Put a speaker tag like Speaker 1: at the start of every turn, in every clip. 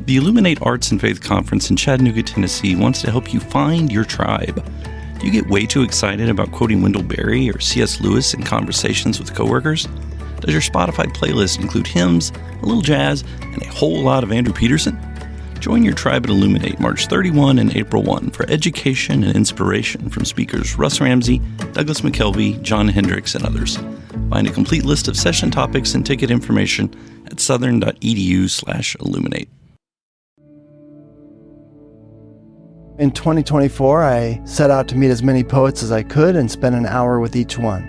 Speaker 1: The Illuminate Arts and Faith Conference in Chattanooga, Tennessee wants to help you find your tribe. Do you get way too excited about quoting Wendell Berry or C.S. Lewis in conversations with coworkers? Does your Spotify playlist include hymns, a little jazz, and a whole lot of Andrew Peterson? Join your tribe at Illuminate March 31 and April 1 for education and inspiration from speakers Russ Ramsey, Douglas McKelvey, John Hendricks, and others. Find a complete list of session topics and ticket information at southern.edu/illuminate.
Speaker 2: In 2024, I set out to meet as many poets as I could and spend an hour with each one.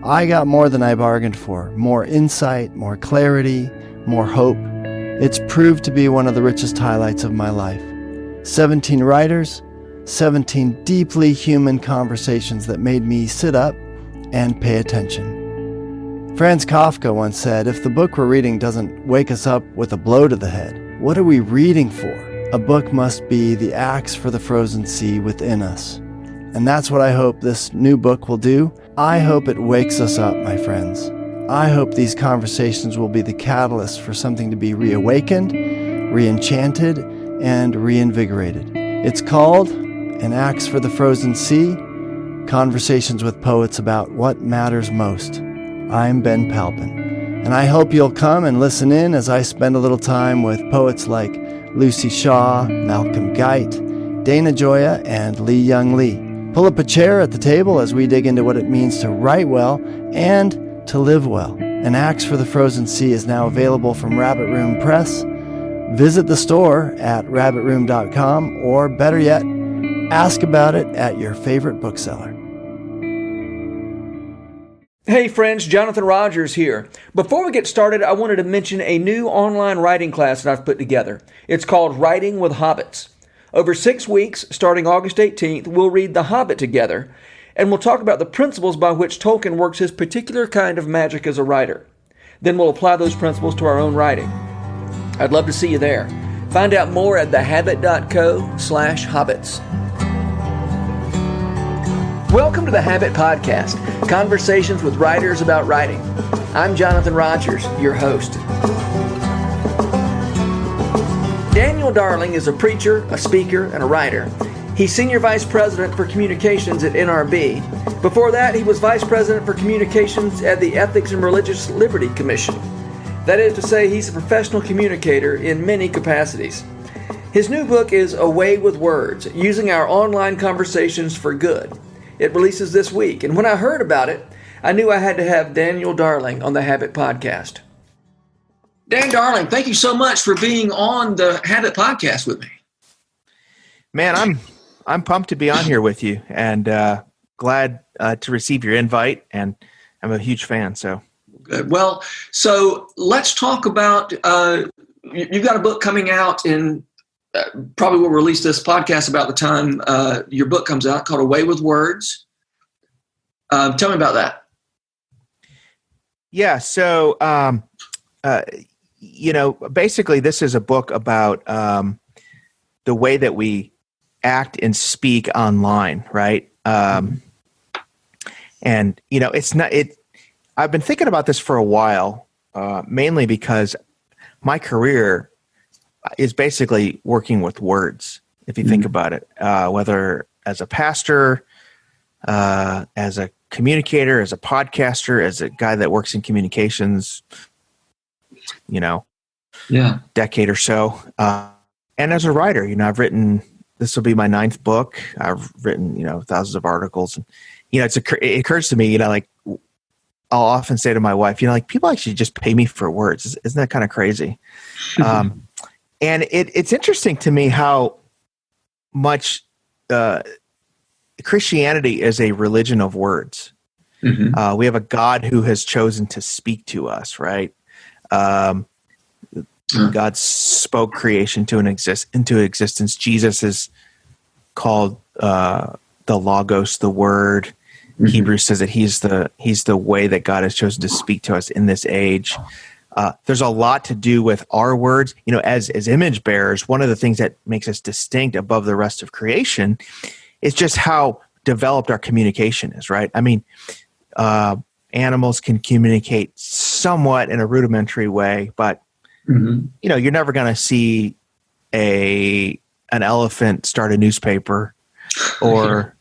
Speaker 2: I got more than I bargained for, more insight, more clarity, more hope. It's proved to be one of the richest highlights of my life. 17 writers, 17 deeply human conversations that made me sit up and pay attention. Franz Kafka once said, if the book we're reading doesn't wake us up with a blow to the head, what are we reading for? A book must be the axe for the frozen sea within us. And that's what I hope this new book will do. I hope it wakes us up, my friends. I hope these conversations will be the catalyst for something to be reawakened, re-enchanted, and reinvigorated. It's called An Axe for the Frozen Sea, Conversations with Poets About What Matters Most. I'm Ben Palpin, and I hope you'll come and listen in as I spend a little time with poets like Lucy Shaw, Malcolm Guite, Dana Gioia, and Lee Young Lee. Pull up a chair at the table as we dig into what it means to write well and to live well. An Axe for the Frozen Sea is now available from Rabbit Room Press. Visit the store at rabbitroom.com, or better yet, ask about it at your favorite bookseller.
Speaker 3: Hey friends, Jonathan Rogers here. Before we get started, I wanted to mention a new online writing class that I've put together. It's called Writing with Hobbits. Over 6 weeks, starting August 18th, we'll read The Hobbit together, and we'll talk about the principles by which Tolkien works his particular kind of magic as a writer. Then we'll apply those principles to our own writing. I'd love to see you there. Find out more at thehabit.co/hobbits. Welcome to the Habit Podcast, conversations with writers about writing. I'm Jonathan Rogers, your host. Daniel Darling is a preacher, a speaker, and a writer. He's Senior Vice President for Communications at NRB. Before that, he was Vice President for Communications at the Ethics and Religious Liberty Commission. That is to say, he's a professional communicator in many capacities. His new book is A Way with Words, Using Our Online Conversations for Good. It releases this week, and when I heard about it, I knew I had to have Daniel Darling on the Habit Podcast. Dan Darling, thank you so much for being on the Habit Podcast with me.
Speaker 4: Man, I'm pumped to be on here with you, and glad to receive your invite, and I'm a huge fan. So
Speaker 3: good. Well, so let's talk about you've got a book coming out in probably we'll release this podcast about the time your book comes out, called A Way with Words. Tell me about that.
Speaker 4: Yeah, so basically this is a book about the way that we act and speak online, right? And it's not it. I've been thinking about this for a while, mainly because my career is basically working with words, if you think about it, whether as a pastor, as a communicator, as a podcaster, as a guy that works in communications, decade or so. And as a writer, I've written, this will be my 9th book. I've written, thousands of articles. And, it occurs to me, I'll often say to my wife, people actually just pay me for words. Isn't that kind of crazy? And it's interesting to me how much Christianity is a religion of words. Mm-hmm. We have a God who has chosen to speak to us, right? God spoke creation into existence. Jesus is called the Logos, the Word. Mm-hmm. Hebrews says that he's the way that God has chosen to speak to us in this age. There's a lot to do with our words. As image bearers, one of the things that makes us distinct above the rest of creation is just how developed our communication is, right? I mean, animals can communicate somewhat in a rudimentary way, but you're never going to see an elephant start a newspaper, or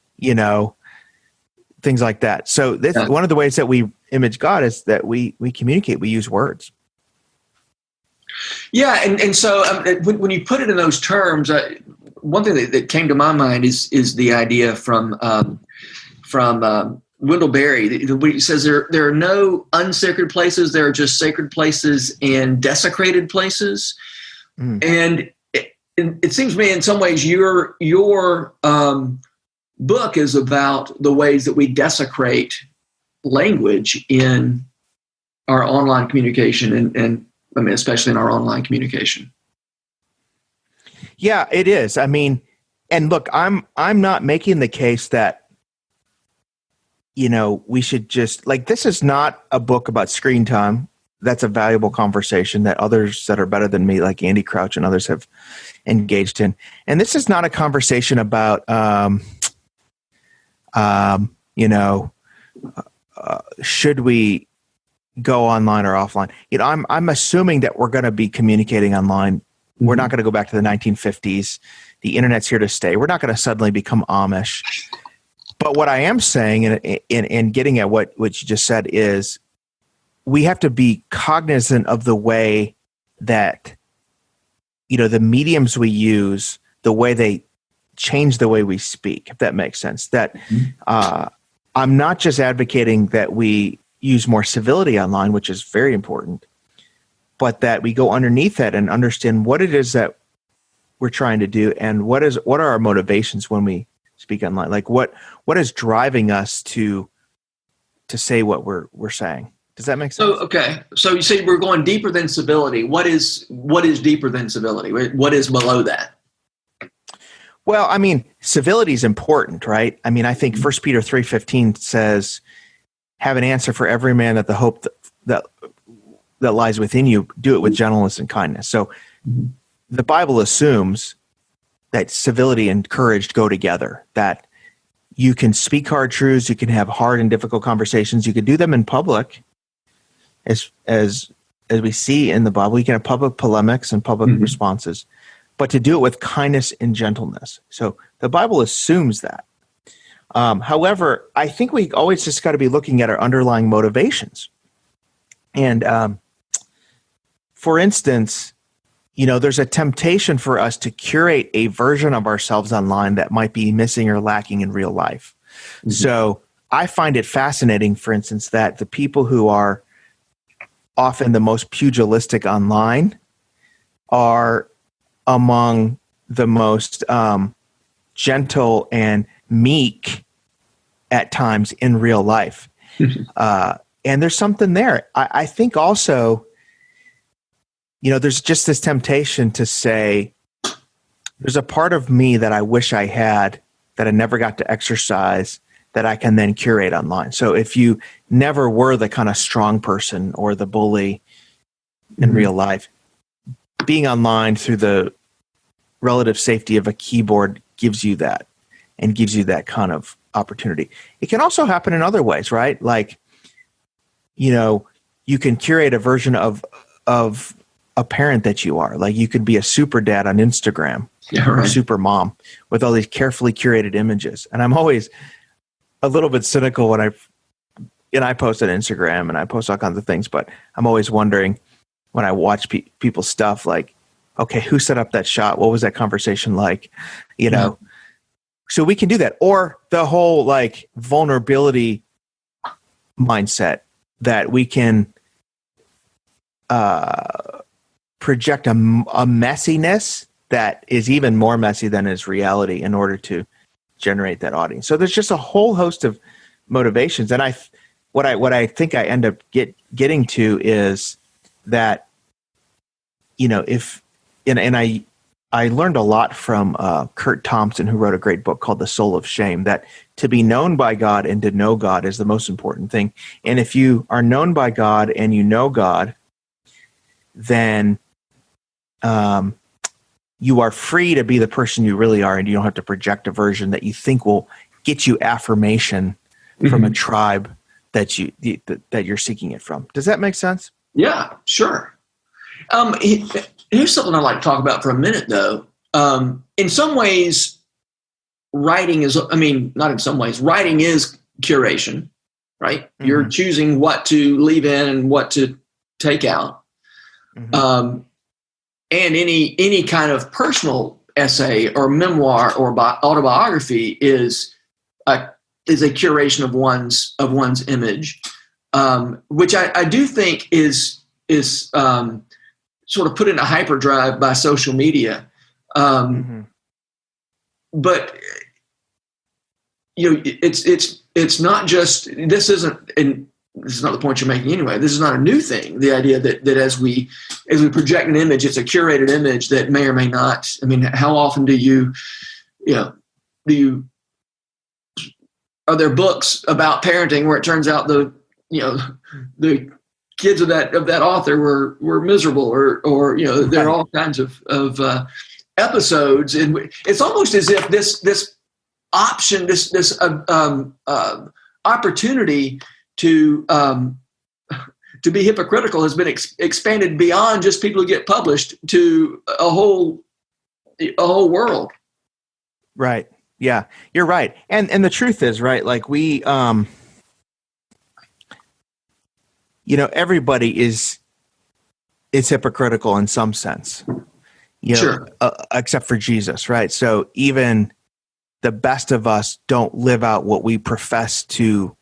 Speaker 4: things like that. So this one of the ways that we image God is that we communicate. We use words.
Speaker 5: Yeah, and so when you put it in those terms, one thing that came to my mind is the idea from Wendell Berry. He says there are no unsacred places. There are just sacred places and desecrated places. And it seems to me, in some ways, your book is about the ways that we desecrate language in our online communication, and I mean, especially in our online communication.
Speaker 4: Yeah, it is. I mean, and look, I'm not making the case that we should just, like, this is not a book about screen time. That's a valuable conversation that others that are better than me, like Andy Crouch and others, have engaged in. And this is not a conversation about, should we go online or offline? I'm assuming that we're going to be communicating online. We're not going to go back to the 1950s. The internet's here to stay. We're not going to suddenly become Amish. But what I am saying, and getting at what you just said, is we have to be cognizant of the way that, the mediums we use, the way they change the way we speak, if that makes sense. That I'm not just advocating that we use more civility online, which is very important, but that we go underneath that and understand what it is that we're trying to do, and what are our motivations when we speak online. Like what is driving us to say what we're saying. Does that make sense?
Speaker 5: So, okay. So you say we're going deeper than civility. What is deeper than civility? What is below that?
Speaker 4: Well, I mean, civility is important, right? I mean, I think 1 Peter 3:15 says, have an answer for every man, that the hope that lies within you, do it with gentleness and kindness. So the Bible assumes that civility and courage go together, that you can speak hard truths, you can have hard and difficult conversations, you can do them in public, as we see in the Bible. You can have public polemics and public responses, but to do it with kindness and gentleness. So the Bible assumes that. However, I think we always just got to be looking at our underlying motivations. And for instance, there's a temptation for us to curate a version of ourselves online that might be missing or lacking in real life. So I find it fascinating, for instance, that the people who are often the most pugilistic online are among the most gentle and meek at times in real life. And there's something there. I think also, there's just this temptation to say, there's a part of me that I wish I had that I never got to exercise that I can then curate online. So if you never were the kind of strong person or the bully in real life, being online through the relative safety of a keyboard gives you that, and gives you that kind of opportunity. It can also happen in other ways, right? Like, you can curate a version of a parent that you are. Like, you could be a super dad on Instagram, or super mom, with all these carefully curated images. And I'm always a little bit cynical when I post on Instagram and I post all kinds of things, but I'm always wondering when I watch people's stuff, like, okay, who set up that shot? What was that conversation like? So we can do that. Or the whole like vulnerability mindset that we can project a messiness that is even more messy than is reality in order to generate that audience. So there's just a whole host of motivations. And what I think I end up getting to is that, I learned a lot from Kurt Thompson, who wrote a great book called The Soul of Shame, that to be known by God and to know God is the most important thing. And if you are known by God and you know God, then you are free to be the person you really are, and you don't have to project a version that you think will get you affirmation from a tribe that you're seeking it from. Does that make sense?
Speaker 5: Yeah, sure. Here's something I'd like to talk about for a minute, though. In some ways, writing is, not in some ways, writing is curation, right? Mm-hmm. You're choosing what to leave in and what to take out. Mm-hmm. And any kind of personal essay or memoir or autobiography is a curation of one's image, which I do think is sort of put into hyperdrive by social media. Mm-hmm. But it's not just, this isn't, and this is not the point you're making anyway. This is not a new thing. The idea that as we project an image, it's a curated image that may or may not. How often are there books about parenting where it turns out the kids of that author were miserable, or there are all kinds of episodes, and it's almost as if this option, this opportunity to be hypocritical has been expanded beyond just people who get published to a whole world.
Speaker 4: Right. Yeah, you're right. And the truth is, right, like we, everybody is hypocritical in some sense,
Speaker 5: sure.
Speaker 4: Except for Jesus, right? So even the best of us don't live out what we profess to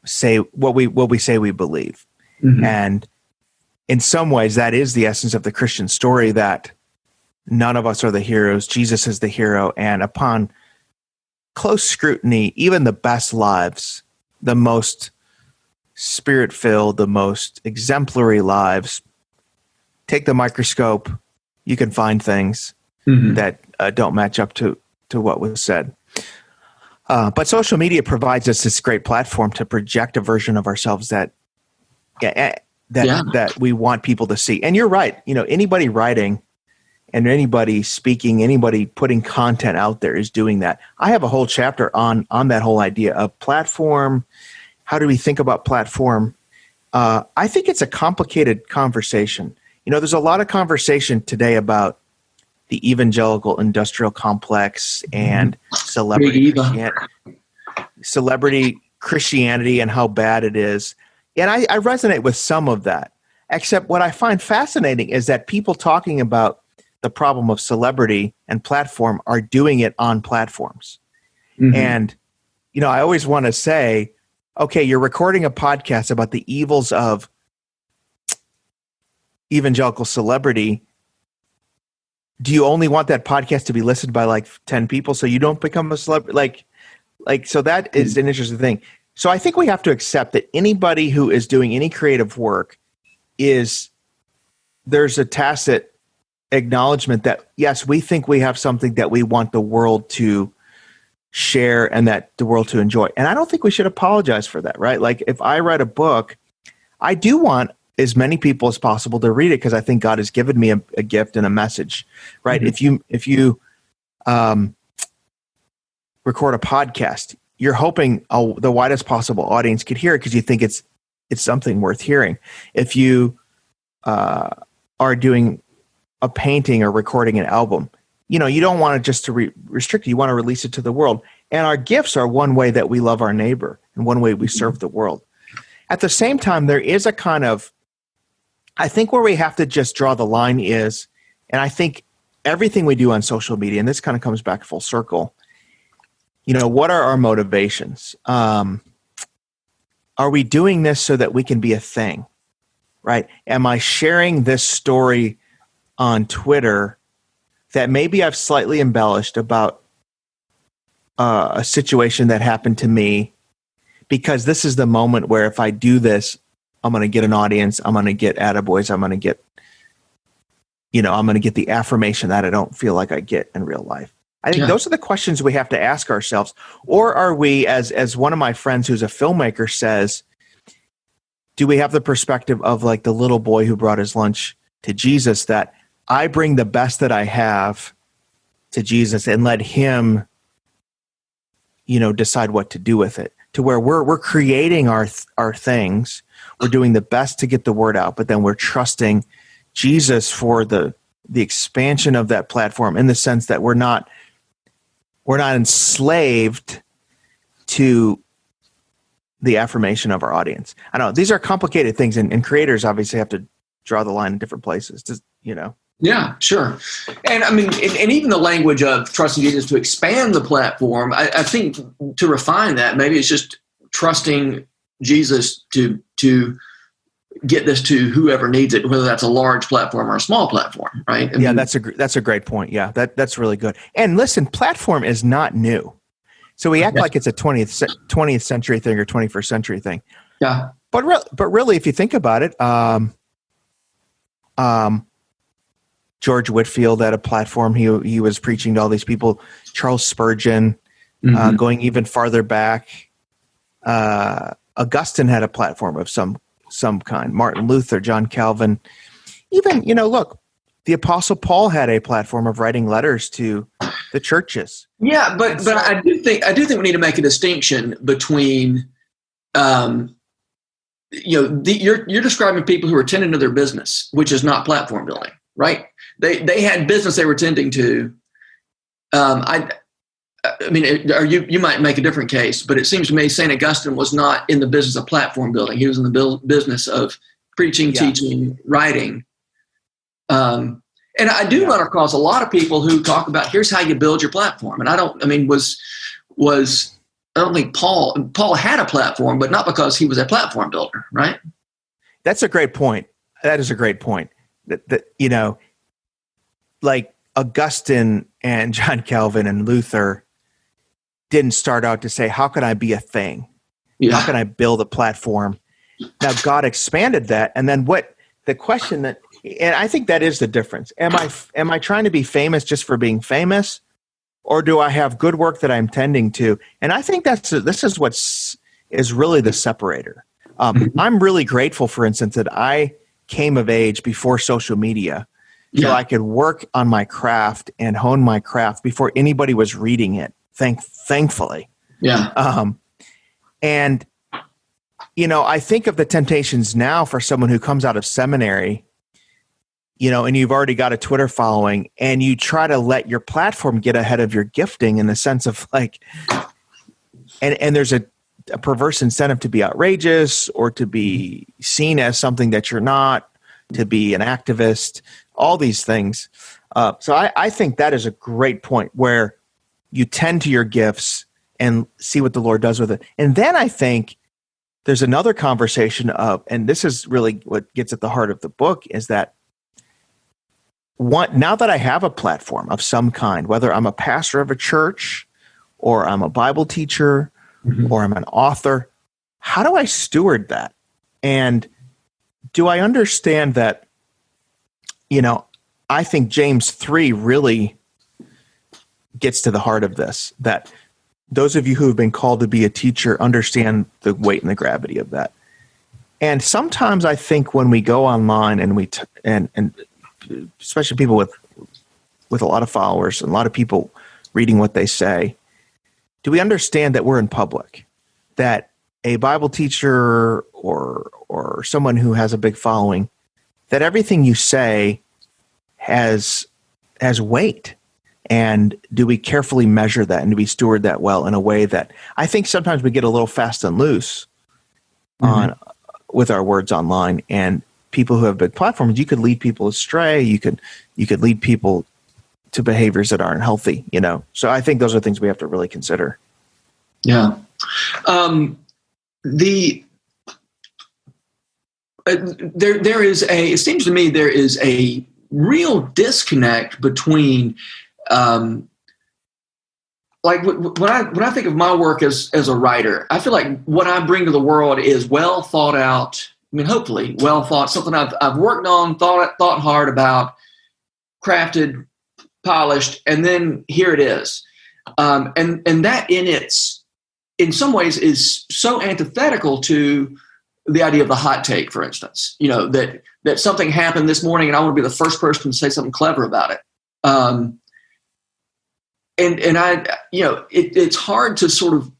Speaker 4: say, what we say we believe. Mm-hmm. And in some ways, that is the essence of the Christian story, that none of us are the heroes. Jesus is the hero. And upon close scrutiny, even the best lives, the most spirit-filled, the most exemplary lives, take the microscope, you can find things mm-hmm. that don't match up to what was said. But social media provides us this great platform to project a version of ourselves that we want people to see. And you're right. Anybody writing and anybody speaking, anybody putting content out there is doing that. I have a whole chapter on that whole idea of platform. How do we think about platform? I think it's a complicated conversation. There's a lot of conversation today about the evangelical industrial complex and celebrity Christianity and how bad it is. And I resonate with some of that, except what I find fascinating is that people talking about the problem of celebrity and platform are doing it on platforms. Mm-hmm. And, I always want to say, okay, you're recording a podcast about the evils of evangelical celebrity. Do you only want that podcast to be listened by like 10 people so you don't become a celebrity? So that is an interesting thing. So I think we have to accept that anybody who is doing any creative work there's a tacit acknowledgement that, yes, we think we have something that we want the world to share and that the world to enjoy. And I don't think we should apologize for that, right? Like if I write a book, I do want as many people as possible to read it because I think God has given me a gift and a message, right? Mm-hmm. If you record a podcast, you're hoping the widest possible audience could hear it because you think it's something worth hearing. If you are doing a painting or recording an album, you don't want it just to restrict it. You want to release it to the world. And our gifts are one way that we love our neighbor and one way we serve the world. At the same time, there is a kind of, I think where we have to just draw the line is, and I think everything we do on social media, and this kind of comes back full circle, what are our motivations? Are we doing this so that we can be a thing, right? Am I sharing this story on Twitter that maybe I've slightly embellished about a situation that happened to me because this is the moment where if I do this, I'm going to get an audience, I'm going to get attaboys, I'm going to get the affirmation that I don't feel like I get in real life. I think those are the questions we have to ask ourselves. Or are we, as one of my friends who's a filmmaker says, do we have the perspective of like the little boy who brought his lunch to Jesus, that I bring the best that I have to Jesus and let him, decide what to do with it, to where we're creating our things. We're doing the best to get the word out, but then we're trusting Jesus for the expansion of that platform, in the sense that we're not enslaved to the affirmation of our audience. I know these are complicated things, and creators obviously have to draw the line in different places.
Speaker 5: Yeah, sure. And I mean, and even the language of trusting Jesus to expand the platform, I think to refine that, maybe it's just trusting Jesus to get this to whoever needs it, whether that's a large platform or a small platform, right?
Speaker 4: Yeah, that's a great point. Yeah, that's really good. And listen, platform is not new. So we act like it's a 20th century thing or 21st century thing.
Speaker 5: Yeah.
Speaker 4: But really, if you think about it, George Whitefield had a platform. He was preaching to all these people. Charles Spurgeon, going even farther back, Augustine had a platform of some kind. Martin Luther, John Calvin, even look, the Apostle Paul had a platform of writing letters to the churches.
Speaker 5: Yeah, but I do think we need to make a distinction between, you're describing people who are tending to their business, which is not platform building, right? They had business they were tending to. I mean, or you might make a different case, but it seems to me St. Augustine was not in the business of platform building. He was in the business of preaching, teaching, writing. And I do run across a lot of people who talk about here's how you build your platform. And I don't think Paul had a platform, but not because he was a platform builder, right?
Speaker 4: That's a great point. That is a great point. That like Augustine and John Calvin and Luther didn't start out to say, how can I be a thing? Yeah. How can I build a platform? Now God expanded that. And then the question that, and I think that is the difference. Am I trying to be famous just for being famous? Or do I have good work that I'm tending to? And I think this is what's really the separator. I'm really grateful, for instance, that I came of age before social media, so I could work on my craft and hone my craft before anybody was reading it. Thankfully, and I think of the temptations now for someone who comes out of seminary, and you've already got a Twitter following, and you try to let your platform get ahead of your gifting in the sense of like, and there's a perverse incentive to be outrageous or to be seen as something that you're not, to be an activist, all these things. So I think that is a great point where you tend to your gifts and see what the Lord does with it. And then I think there's another conversation of, and this is really what gets at the heart of the book, is that now that I have a platform of some kind, whether I'm a pastor of a church or I'm a Bible teacher or I'm an author, how do I steward that? And do I understand that, I think James 3 really gets to the heart of this, that those of you who have been called to be a teacher understand the weight and the gravity of that. And sometimes I think when we go online and and especially people with a lot of followers and a lot of people reading what they say, do we understand that we're in public, that a Bible teacher or someone who has a big following, that everything you say has weight? And do we carefully measure that, and do we steward that well in a way that I think sometimes we get a little fast and loose with our words online, and people who have big platforms, you could lead people astray. You could lead people to behaviors that aren't healthy, So I think those are things we have to really consider.
Speaker 5: Yeah. It seems to me there is a real disconnect between, like when I think of my work as a writer, I feel like what I bring to the world is well thought out. I mean, hopefully well thought, something I've worked on, thought hard about, crafted, polished, and then here it is. And that in some ways is so antithetical to the idea of the hot take, for instance, that something happened this morning and I want to be the first person to say something clever about it. And I, it's hard to sort of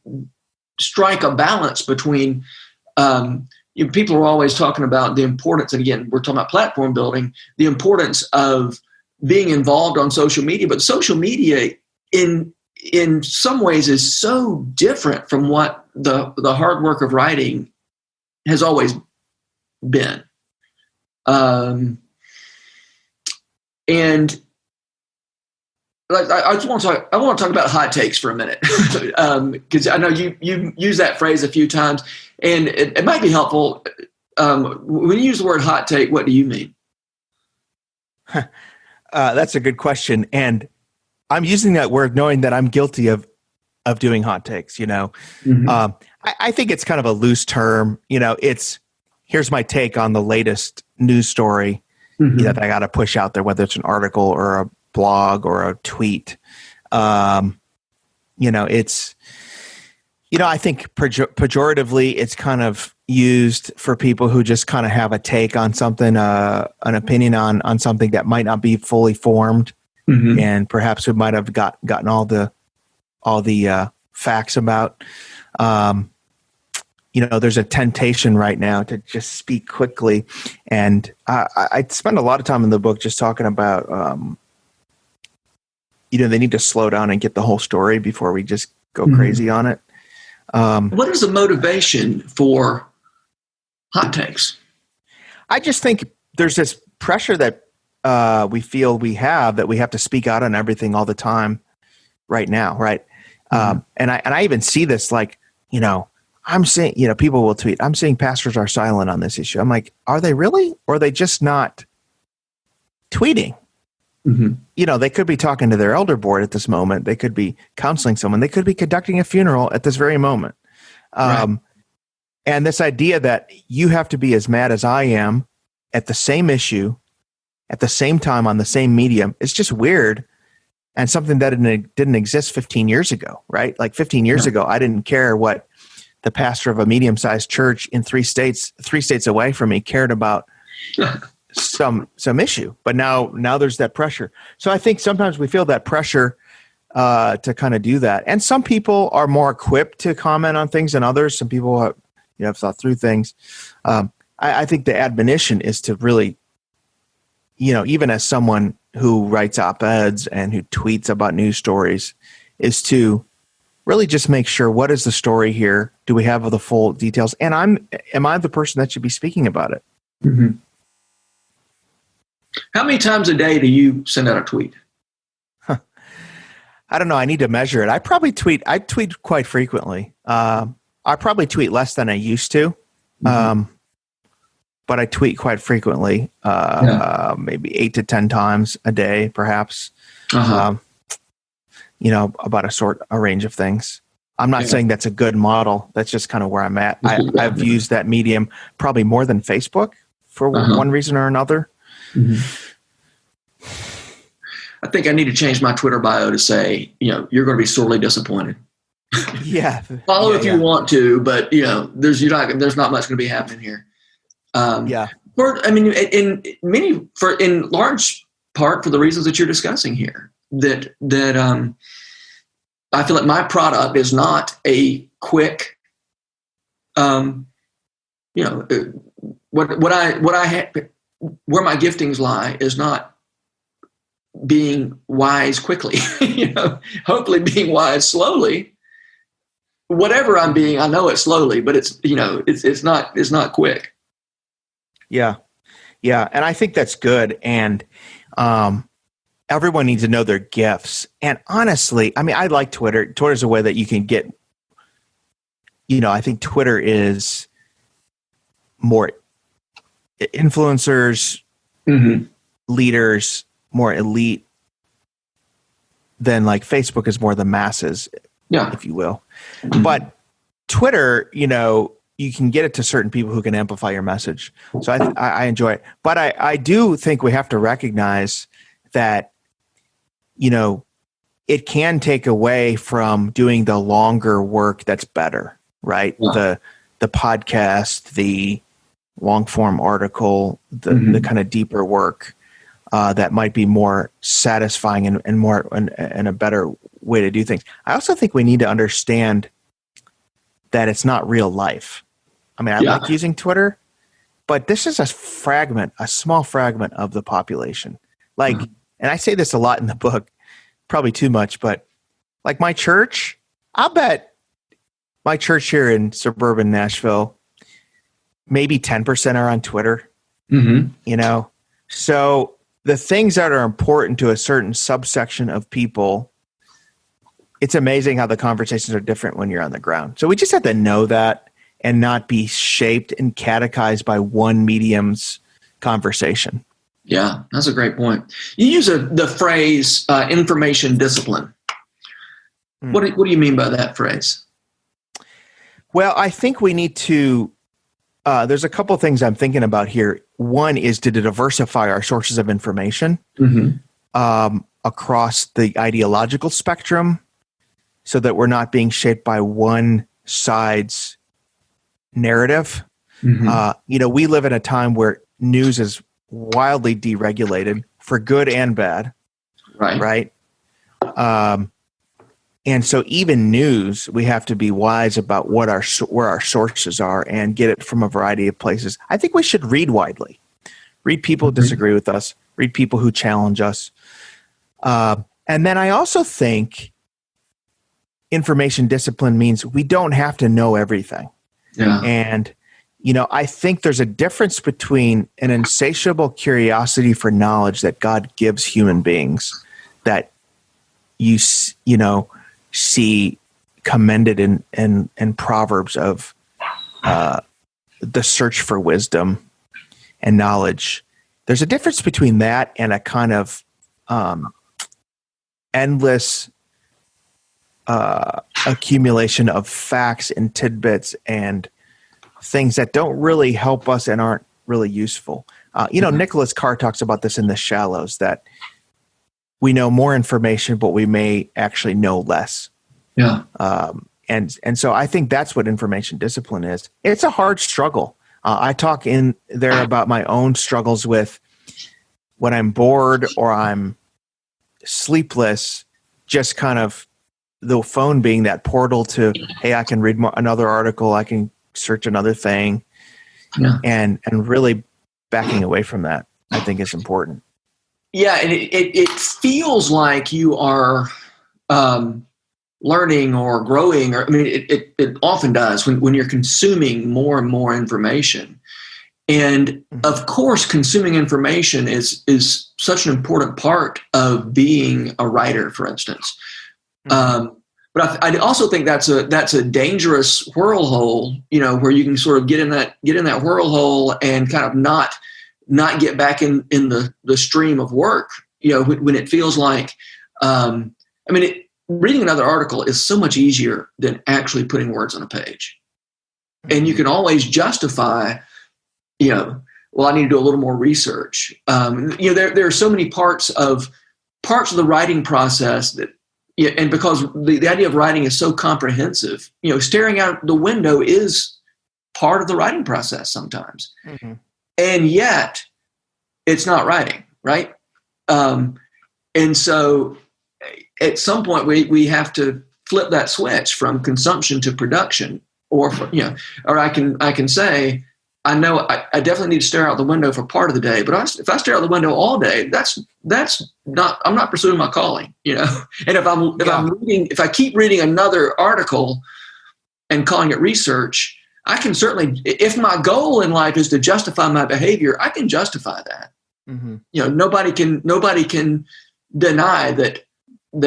Speaker 5: strike a balance between people are always talking about the importance, and again, we're talking about platform building, the importance of being involved on social media. But social media in some ways is so different from what the hard work of writing has always been. And I want to talk about hot takes for a minute, because I know you use that phrase a few times, and it might be helpful. When you use the word hot take, what do you mean?
Speaker 4: That's a good question, and I'm using that word knowing that I'm guilty of doing hot takes. I think it's kind of a loose term. It's here's my take on the latest news story that I got to push out there, whether it's an article or a blog or a tweet. It's, I think pejoratively, it's kind of used for people who just kind of have a take on something, an opinion on something that might not be fully formed, and perhaps who might have gotten all the facts about. There's a temptation right now to just speak quickly, and I spend a lot of time in the book just talking about. They need to slow down and get the whole story before we just go crazy on it.
Speaker 5: What is the motivation for hot takes?
Speaker 4: I just think there's this pressure that we feel we have to speak out on everything all the time right now, right? And I even see this, like, I'm saying, people will tweet, I'm saying pastors are silent on this issue. I'm like, are they really? Or are they just not tweeting? They could be talking to their elder board at this moment. They could be counseling someone. They could be conducting a funeral at this very moment. Right. And this idea that you have to be as mad as I am at the same issue, at the same time, on the same medium, is just weird, and something that didn't exist 15 years ago, right? Like 15 years ago, I didn't care what the pastor of a medium-sized church in 3 states away from me cared about some issue. But now there's that pressure. So I think sometimes we feel that pressure to kind of do that. And some people are more equipped to comment on things than others. Some people have thought through things. I think the admonition is to really, even as someone who writes op-eds and who tweets about news stories, is to really just make sure, what is the story here? Do we have the full details? And am I the person that should be speaking about it?
Speaker 5: How many times a day do you send out a tweet?
Speaker 4: I don't know. I need to measure it. I tweet quite frequently. I probably tweet less than I used to, but I tweet quite frequently, maybe 8 to 10 times a day, perhaps. About a range of things. I'm not saying that's a good model. That's just kind of where I'm at. I've used that medium probably more than Facebook for one reason or another.
Speaker 5: I think I need to change my Twitter bio to say, you're going to be sorely disappointed.
Speaker 4: Yeah.
Speaker 5: Follow if you want to, but there's not much going to be happening here. In large part for the reasons that you're discussing here, that I feel like my product is not a quick, where my giftings lie is not being wise quickly, hopefully being wise slowly. Whatever I'm being, I know it's slowly, but it's not quick.
Speaker 4: Yeah. Yeah. And I think that's good. And, everyone needs to know their gifts. And honestly, I like Twitter. Twitter's a way that you can get, I think Twitter is more influencers, leaders, more elite than like Facebook is more the masses, if you will. But Twitter, you can get it to certain people who can amplify your message. So I enjoy it. But I do think we have to recognize that, it can take away from doing the longer work that's better, right? Yeah. The podcast, the long form article, the kind of deeper work that might be more satisfying and more and a better way to do things. I also think we need to understand that it's not real life. I mean, I like using Twitter, but this is a small fragment of the population. Like, and I say this a lot in the book, probably too much, but like my church, I'll bet my church here in suburban Nashville, maybe 10% are on Twitter, you know? So the things that are important to a certain subsection of people, it's amazing how the conversations are different when you're on the ground. So we just have to know that and not be shaped and catechized by one medium's conversation.
Speaker 5: Yeah, that's a great point. You use the phrase information discipline. What do you mean by that phrase?
Speaker 4: Well, I think we need to, there's a couple of things I'm thinking about here. One is to diversify our sources of information across the ideological spectrum so that we're not being shaped by one side's narrative. You know, we live in a time where news is wildly deregulated for good and bad. Right. And so even news, we have to be wise about where our sources are and get it from a variety of places. I think we should read widely. Read people who disagree with us. Read people who challenge us. And then I also think information discipline means we don't have to know everything. Yeah. And, you know, I think there's a difference between an insatiable curiosity for knowledge that God gives human beings that you know, see commended in Proverbs of the search for wisdom and knowledge. There's a difference between that and a kind of endless accumulation of facts and tidbits and things that don't really help us and aren't really useful. You know, Nicholas Carr talks about this in The Shallows, that we know more information, but we may actually know less. Yeah. And so I think that's what information discipline is. It's a hard struggle. I talk in there about my own struggles with when I'm bored or I'm sleepless, just kind of the phone being that portal to, hey, I can read another article, I can search another thing, and really backing away from that, I think is important.
Speaker 5: Yeah, and it feels like you are learning or growing, or I mean, it often does when you're consuming more and more information. And of course, consuming information is such an important part of being a writer, for instance. But I also think that's a dangerous whirlhole, you know, where you can sort of get in that whirlhole and kind of not get back in the stream of work, you know, when it feels like, reading another article is so much easier than actually putting words on a page. And you can always justify, you know, well, I need to do a little more research. You know, there are so many parts of the writing process that, and because the idea of writing is so comprehensive, you know, staring out the window is part of the writing process sometimes. And yet it's not writing, right? And so at some point we have to flip that switch from consumption to production, or I can say, I know I definitely need to stare out the window for part of the day, but if I stare out the window all day, that's not, I'm not pursuing my calling, you know. And if I keep reading another article and calling it research, I can certainly, if my goal in life is to justify my behavior, I can justify that. You know, nobody can deny that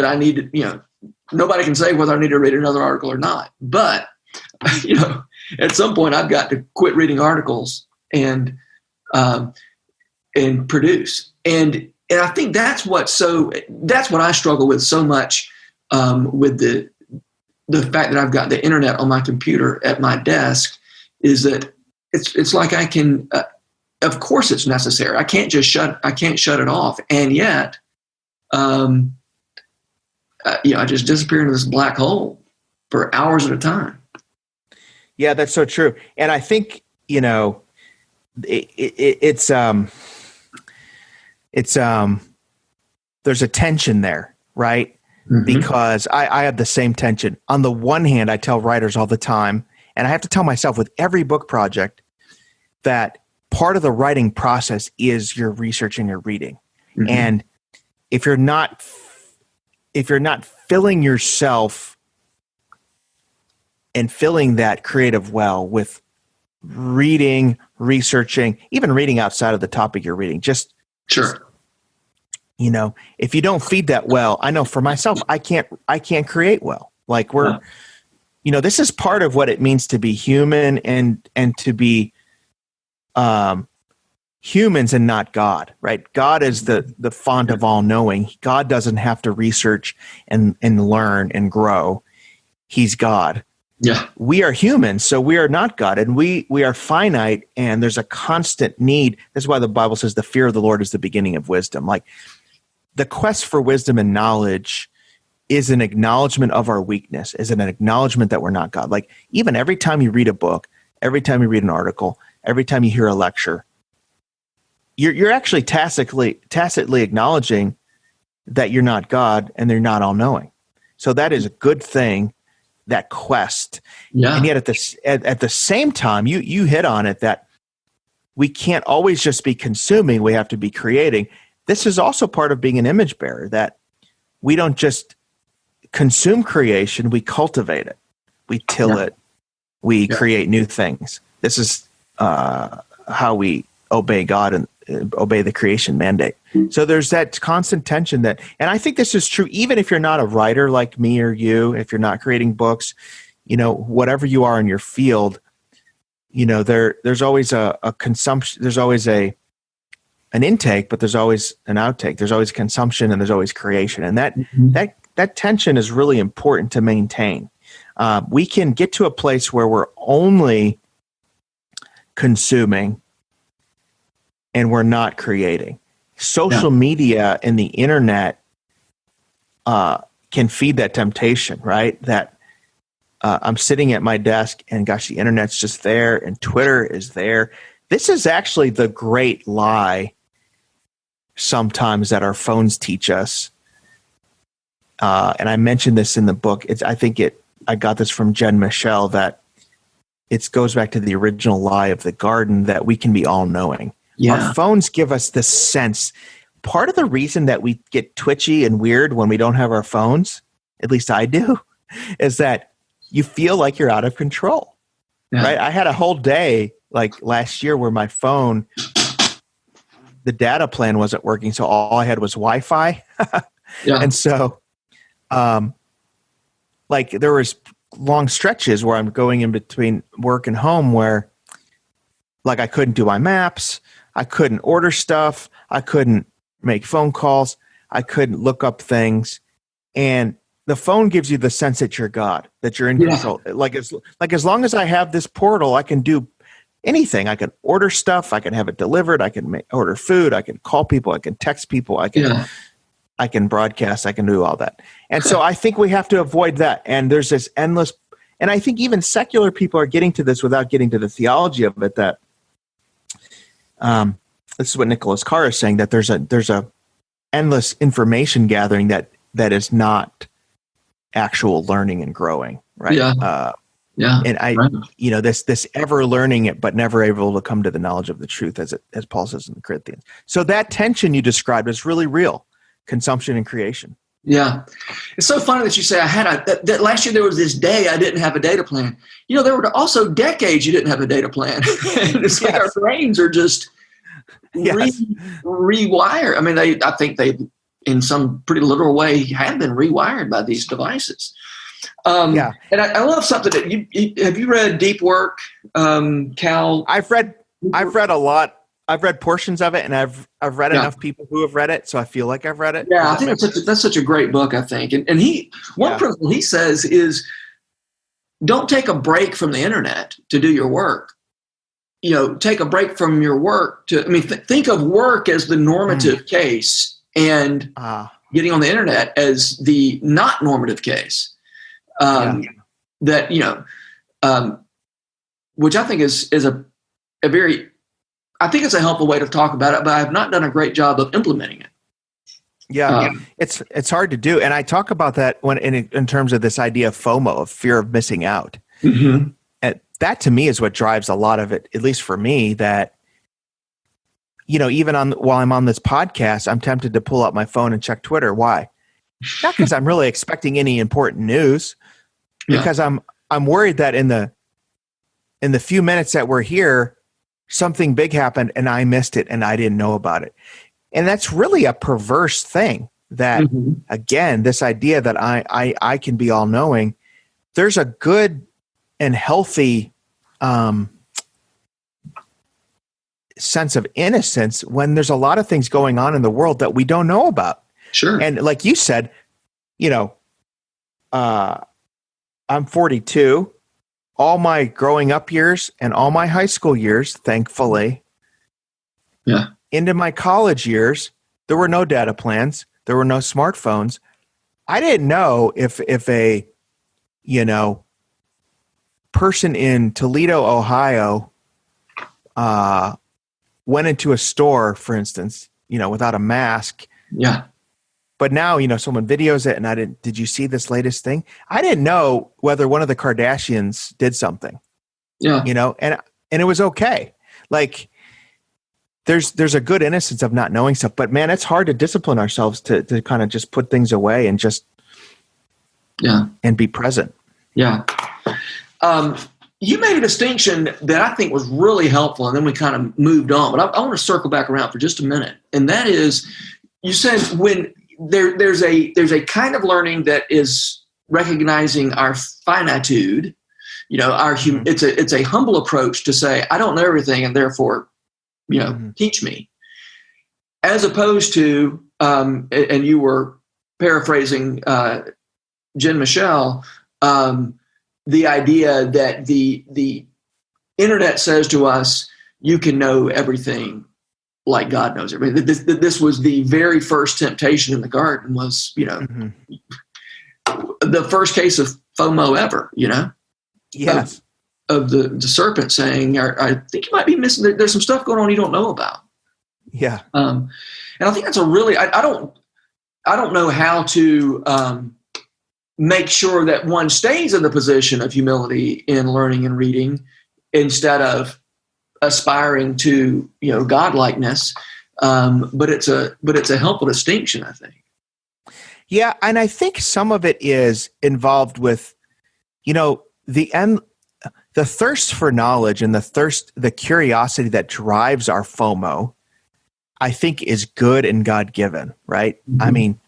Speaker 5: I need to, you know, nobody can say whether I need to read another article or not. But, you know, at some point I've got to quit reading articles and produce. And I think that's what I struggle with so much, with the fact that I've got the internet on my computer at my desk, is that it's like I can, of course it's necessary. I can't shut it off. And yet, I just disappear into this black hole for hours at a time.
Speaker 4: Yeah, that's so true. And I think, you know, it's there's a tension there, right? Because I have the same tension. On the one hand, I tell writers all the time, And I have to tell myself with every book project that part of the writing process is your research and your reading. Mm-hmm. And if you're not filling yourself and filling that creative well with reading, researching, even reading outside of the topic you're reading, just if you don't feed that well, I know for myself, I can't create well. Like this is part of what it means to be human and to be humans and not God, right? God is the font of all knowing. God doesn't have to research and learn and grow. He's God.
Speaker 5: Yeah.
Speaker 4: We are humans, so we are not God, and we are finite, and there's a constant need. That's why the Bible says the fear of the Lord is the beginning of wisdom. Like the quest for wisdom and knowledge is an acknowledgement of our weakness, is an acknowledgement that we're not God. Like even every time you read a book, every time you read an article, every time you hear a lecture, you're actually tacitly acknowledging that you're not God and they're not all-knowing. So that is a good thing. That quest, and yet at the same time, you hit on it that we can't always just be consuming; we have to be creating. This is also part of being an image bearer. That we don't just consume creation; we cultivate it, we till it, we create new things. This is how we obey God and obey the creation mandate. So there's that constant tension and I think this is true even if you're not a writer like me or you, if you're not creating books, whatever you are in your field, there's always a consumption, there's always an intake, but there's always an outtake. There's always consumption and there's always creation. And that tension is really important to maintain. We can get to a place where we're only consuming and we're not creating. Social media and the internet can feed that temptation, right? That I'm sitting at my desk and gosh, the internet's just there and Twitter is there. This is actually the great lie sometimes that our phones teach us. And I mentioned this in the book. I got this from Jen Michelle, that it goes back to the original lie of the garden that we can be all-knowing. Yeah. Our phones give us this sense. Part of the reason that we get twitchy and weird when we don't have our phones, at least I do, is that you feel like you're out of control, right? I had a whole day like last year where my phone, the data plan wasn't working, so all I had was Wi-Fi. And so there was long stretches where I'm going in between work and home where like I couldn't do my maps, I couldn't order stuff, I couldn't make phone calls, I couldn't look up things. And the phone gives you the sense that you're God, that you're in control. Like as long as I have this portal, I can do anything. I can order stuff, I can have it delivered, I can order food, I can call people, I can text people, I can broadcast, I can do all that. And so I think we have to avoid that. And there's this endless, and I think even secular people are getting to this without getting to the theology of it, that this is what Nicholas Carr is saying, that there's a endless information gathering that is not actual learning and growing, right? And this ever learning it, but never able to come to the knowledge of the truth, as Paul says in Corinthians. So that tension you described is really real, consumption and creation.
Speaker 5: Yeah. It's so funny that you say that last year there was this day I didn't have a data plan. There were also decades you didn't have a data plan. It's like our brains are just rewired. I mean, I think they, in some pretty literal way, have been rewired by these devices. And I love something that have you read Deep Work, Cal?
Speaker 4: I've read a lot. I've read portions of it, and I've read enough people who have read it, so I feel like I've read it.
Speaker 5: Yeah, I think that's such a great book, I think. And one principle he says is, don't take a break from the internet to do your work. Take a break from your work think of work as the normative case and getting on the internet as the not normative case. Which I think is a very, I think it's a helpful way to talk about it, but I have not done a great job of implementing it.
Speaker 4: It's hard to do. And I talk about that when in terms of this idea of FOMO, of fear of missing out. Mm-hmm. that to me is what drives a lot of it, at least for me, that, even while I'm on this podcast, I'm tempted to pull out my phone and check Twitter. Why? Not because I'm really expecting any important news, because I'm worried that in the few minutes that we're here, something big happened and I missed it and I didn't know about it. And that's really a perverse thing that, again, this idea that I can be all knowing, there's a good and healthy sense of innocence when there's a lot of things going on in the world that we don't know about.
Speaker 5: Sure.
Speaker 4: And like you said, I'm 42. All my growing up years and all my high school years, thankfully, into my college years, there were no data plans. There were no smartphones. I didn't know if a, person in Toledo, Ohio, went into a store, for instance, without a mask.
Speaker 5: Yeah.
Speaker 4: But now, someone videos it and did you see this latest thing? I didn't know whether one of the Kardashians did something.
Speaker 5: Yeah.
Speaker 4: And it was okay. Like there's a good innocence of not knowing stuff, but man, it's hard to discipline ourselves to kind of just put things away and just and be present.
Speaker 5: Yeah. You made a distinction that I think was really helpful, and then we kind of moved on. But I want to circle back around for just a minute, and that is, you said when there's a kind of learning that is recognizing our finitude. It's a humble approach to say, I don't know everything, and therefore, teach me. As opposed to, and you were paraphrasing Jen Michelle. The idea that the internet says to us, you can know everything like God knows everything. This was the very first temptation in the garden was, the first case of FOMO ever,
Speaker 4: Yes.
Speaker 5: Of the serpent saying, I think you might be missing, there's some stuff going on you don't know about.
Speaker 4: Yeah.
Speaker 5: And I think that's a really, I don't know how to, make sure that one stays in the position of humility in learning and reading instead of aspiring to, godlikeness. But it's a helpful distinction, I think.
Speaker 4: Yeah. And I think some of it is involved with, the thirst for knowledge and the curiosity that drives our FOMO, I think is good and God-given, right? Mm-hmm. I mean,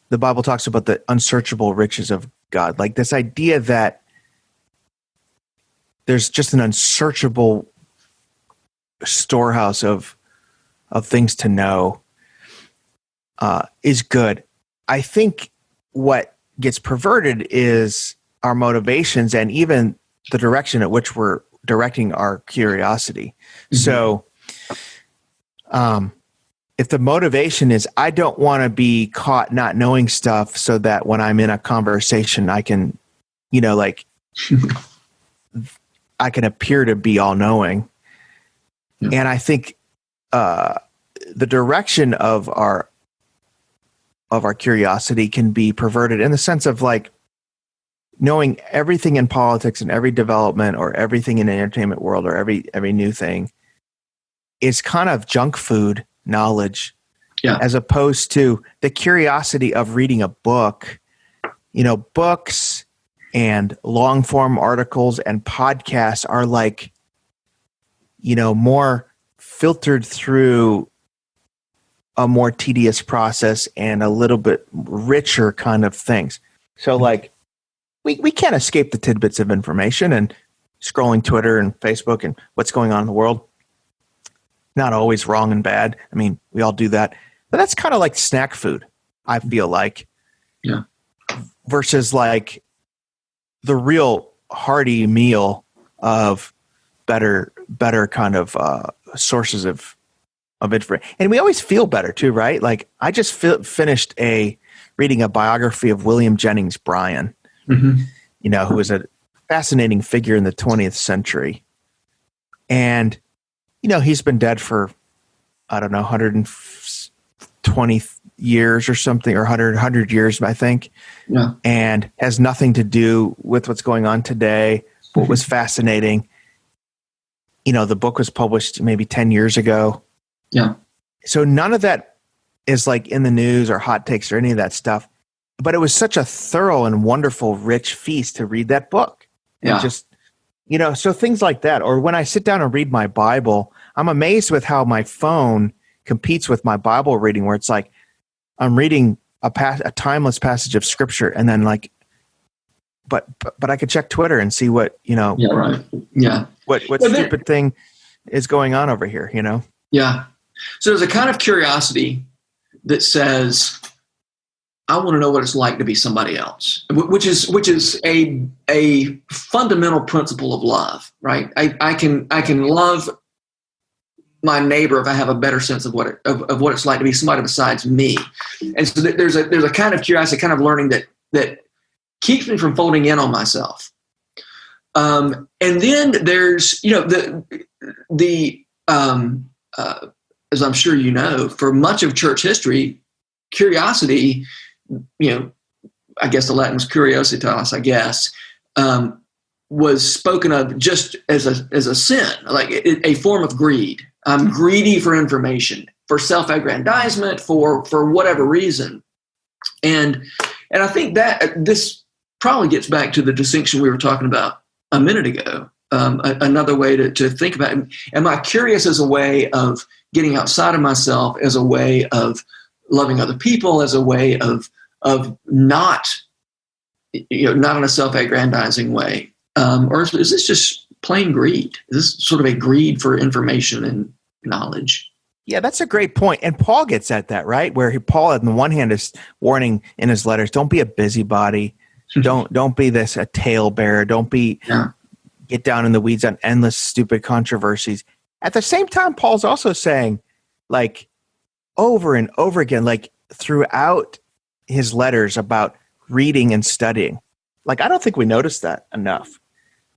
Speaker 4: the Bible talks about the unsearchable riches of God, like this idea that there's just an unsearchable storehouse of things to know is good. I think what gets perverted is our motivations and even the direction at which we're directing our curiosity. Mm-hmm. So, if the motivation is, I don't want to be caught not knowing stuff so that when I'm in a conversation, I can, I can appear to be all knowing. Yeah. And I think the direction of our curiosity can be perverted in the sense of like knowing everything in politics and every development or everything in the entertainment world or every new thing is kind of junk food knowledge, as opposed to the curiosity of reading a book. Books and long form articles and podcasts are like, more filtered through a more tedious process and a little bit richer kind of things. So like we can't escape the tidbits of information and scrolling Twitter and Facebook and what's going on in the world. Not always wrong and bad. I mean, we all do that. But that's kind of like snack food, I feel like.
Speaker 5: Yeah.
Speaker 4: Versus like the real hearty meal of better kind of sources of information. And we always feel better too, right? Like I just finished reading a biography of William Jennings Bryan, who was a fascinating figure in the 20th century. And he's been dead for, I don't know, 120 years or something, or 100 years, I think, and has nothing to do with what's going on today. What was fascinating, the book was published maybe 10 years ago.
Speaker 5: Yeah.
Speaker 4: So none of that is like in the news or hot takes or any of that stuff. But it was such a thorough and wonderful, rich feast to read that book. And just, so things like that. Or when I sit down and read my Bible, I'm amazed with how my phone competes with my Bible reading, where it's like I'm reading a timeless passage of scripture, and then like, but I could check Twitter and see what,
Speaker 5: Yeah, right. Yeah.
Speaker 4: What stupid thing is going on over here,
Speaker 5: Yeah. So there's a kind of curiosity that says, I want to know what it's like to be somebody else, which is a fundamental principle of love, right? I can love my neighbor if I have a better sense of what it's like to be somebody besides me. And so there's a kind of curiosity, kind of learning that keeps me from folding in on myself. And then there's, as I'm sure you know, for much of church history, curiosity, I guess the Latin was curiositas, I guess, was spoken of just as a sin, like a form of greed. I'm greedy for information, for self-aggrandizement, for whatever reason. And I think that this probably gets back to the distinction we were talking about a minute ago. Another way to think about it. Am I curious as a way of getting outside of myself, as a way of loving other people, as a way of not in a self-aggrandizing way? Or is this just plain greed? Is this sort of a greed for information and knowledge?
Speaker 4: Yeah, that's a great point. And Paul gets at that, right? Where Paul, on the one hand, is warning in his letters, don't be a busybody. Don't be a talebearer. Don't be get down in the weeds on endless stupid controversies. At the same time, Paul's also saying, like, over and over again, like throughout his letters, about reading and studying. Like, I don't think we notice that enough.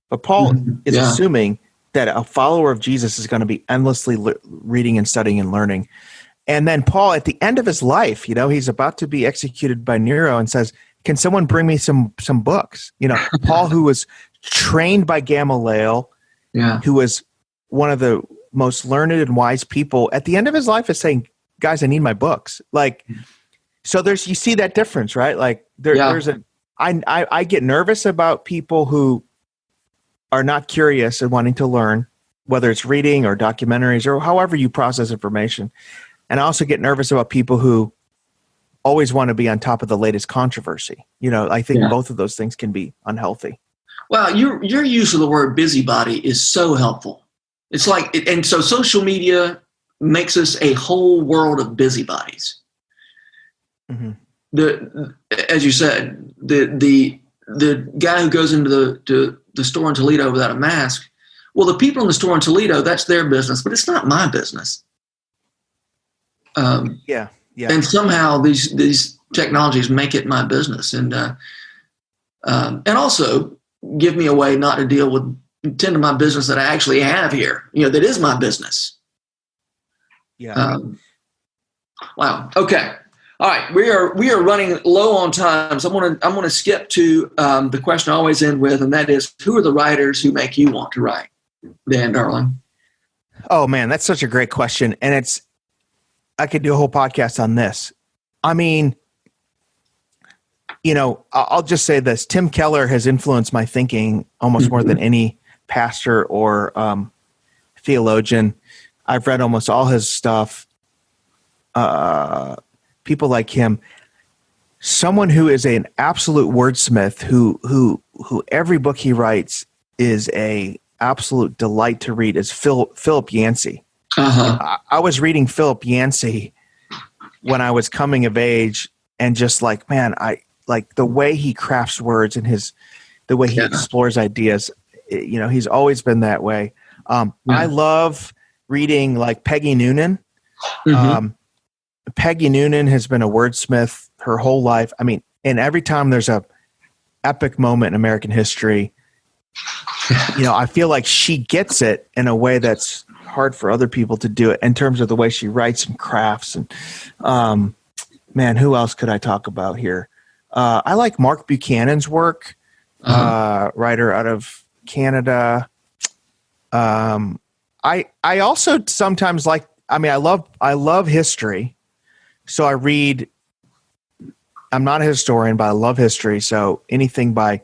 Speaker 4: But Paul is assuming that a follower of Jesus is going to be endlessly reading and studying and learning. And then Paul, at the end of his life, he's about to be executed by Nero, and says, can someone bring me some books? Paul, who was trained by Gamaliel, who was one of the most learned and wise people, at the end of his life is saying, guys, I need my books. Like, so you see that difference, right? Like I get nervous about people who are not curious and wanting to learn, whether it's reading or documentaries or however you process information. And I also get nervous about people who always want to be on top of the latest controversy. I think both of those things can be unhealthy.
Speaker 5: Well, your use of the word busybody is so helpful. It's like, and so social media makes us a whole world of busybodies. Mm-hmm. As you said, the guy who goes into the store in Toledo without a mask, well, the people in the store in Toledo, that's their business, but it's not my business.
Speaker 4: Yeah.
Speaker 5: And somehow these technologies make it my business, and also give me a way not to tend to my business that I actually have here. That is my business.
Speaker 4: Yeah.
Speaker 5: Wow. Okay. All right. We are running low on time, so I'm gonna skip to the question I always end with, and that is, who are the writers who make you want to write, Dan Darling?
Speaker 4: Oh man, that's such a great question, and I could do a whole podcast on this. I mean, I'll just say this: Tim Keller has influenced my thinking almost more than any pastor or theologian. I've read almost all his stuff. People like him. Someone who is an absolute wordsmith, who every book he writes is a absolute delight to read, is Philip Yancey. Uh-huh. I was reading Philip Yancey when I was coming of age, and just like, man, I like the way he crafts words and the way he explores ideas. He's always been that way. I love reading like Peggy Noonan. Mm-hmm. Peggy Noonan has been a wordsmith her whole life. I mean, and every time there's a epic moment in American history, I feel like she gets it in a way that's hard for other people to do it, in terms of the way she writes and crafts. And man, who else could I talk about here? I like Mark Buchanan's work, writer out of Canada. I also sometimes like, I love history. So I read, I'm not a historian, but I love history. So anything by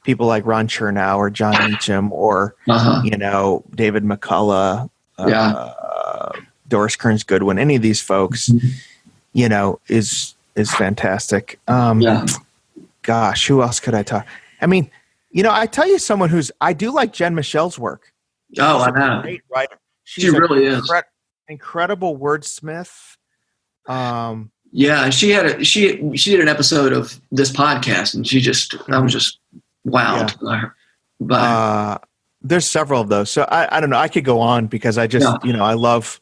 Speaker 4: people like Ron Chernow or John Meacham or, David McCullough, Doris Kearns Goodwin, any of these folks, is fantastic. Gosh, who else could I talk? I tell you someone I do like Jen Michelle's work.
Speaker 5: Oh, I know.
Speaker 4: Great writer.
Speaker 5: She really is.
Speaker 4: Incredible wordsmith.
Speaker 5: She did an episode of this podcast, and I was just wowed by her.
Speaker 4: There's several of those. So I don't know. I could go on because I just, I love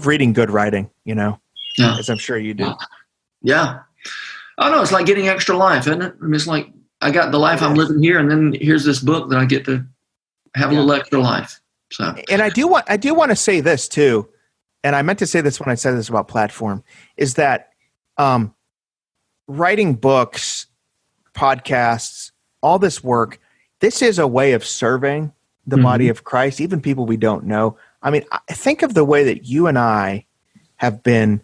Speaker 4: reading good writing, as I'm sure you do.
Speaker 5: Yeah. Oh no, it's like getting extra life, isn't it? I mean, it's like I got the life I'm living here, and then here's this book that I get to have a little extra life. So,
Speaker 4: and I do want to say this too, and I meant to say this when I said this about platform, is that writing books, podcasts, all this work, this is a way of serving the body of Christ, even people we don't know. I mean, think of the way that you and I have been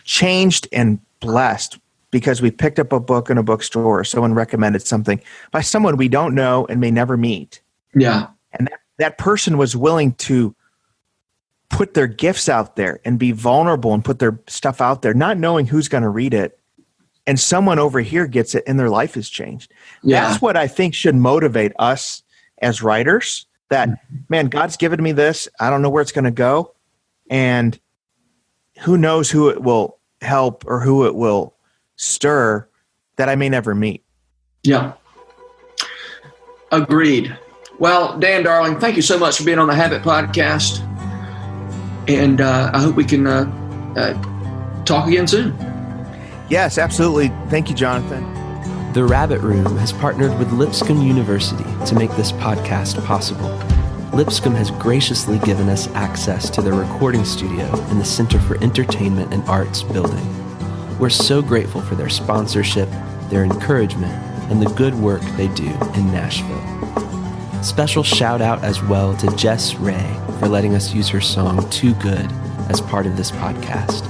Speaker 4: changed and blessed because we picked up a book in a bookstore or someone recommended something by someone we don't know and may never meet.
Speaker 5: Yeah.
Speaker 4: And that person was willing to put their gifts out there and be vulnerable and put their stuff out there, not knowing who's going to read it. And someone over here gets it and their life has changed. Yeah. That's what I think should motivate us as writers, that, man, God's given me this. I don't know where it's going to go. And who knows who it will help or who it will stir that I may never meet.
Speaker 5: Yeah. Agreed. Well, Dan Darling, thank you so much for being on the Habit Podcast. And I hope we can talk again soon.
Speaker 4: Yes, absolutely. Thank you, Jonathan.
Speaker 6: The Rabbit Room has partnered with Lipscomb University to make this podcast possible. Lipscomb has graciously given us access to their recording studio in the Center for Entertainment and Arts building. We're so grateful for their sponsorship, their encouragement, and the good work they do in Nashville. Special shout out as well to Jess Ray for letting us use her song Too Good as part of this podcast.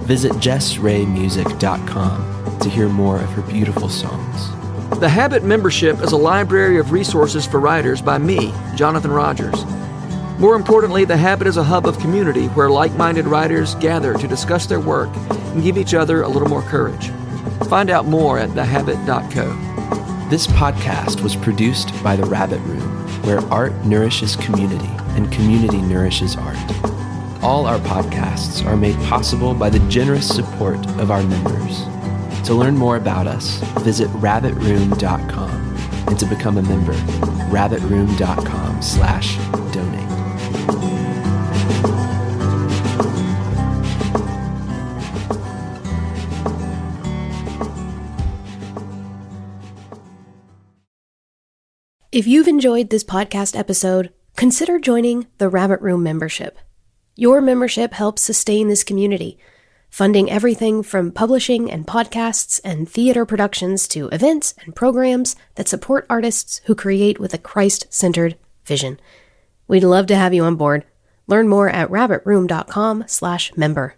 Speaker 6: Visit jessraymusic.com to hear more of her beautiful songs.
Speaker 3: The Habit membership is a library of resources for writers by me, Jonathan Rogers. More importantly, The Habit is a hub of community where like-minded writers gather to discuss their work and give each other a little more courage. Find out more at thehabit.co.
Speaker 6: This podcast was produced by The Rabbit Room, where art nourishes community and community nourishes art. All our podcasts are made possible by the generous support of our members. To learn more about us, visit rabbitroom.com, and to become a member, rabbitroom.com/donate.
Speaker 7: If you've enjoyed this podcast episode, consider joining the Rabbit Room membership. Your membership helps sustain this community, funding everything from publishing and podcasts and theater productions to events and programs that support artists who create with a Christ-centered vision. We'd love to have you on board. Learn more at rabbitroom.com/member.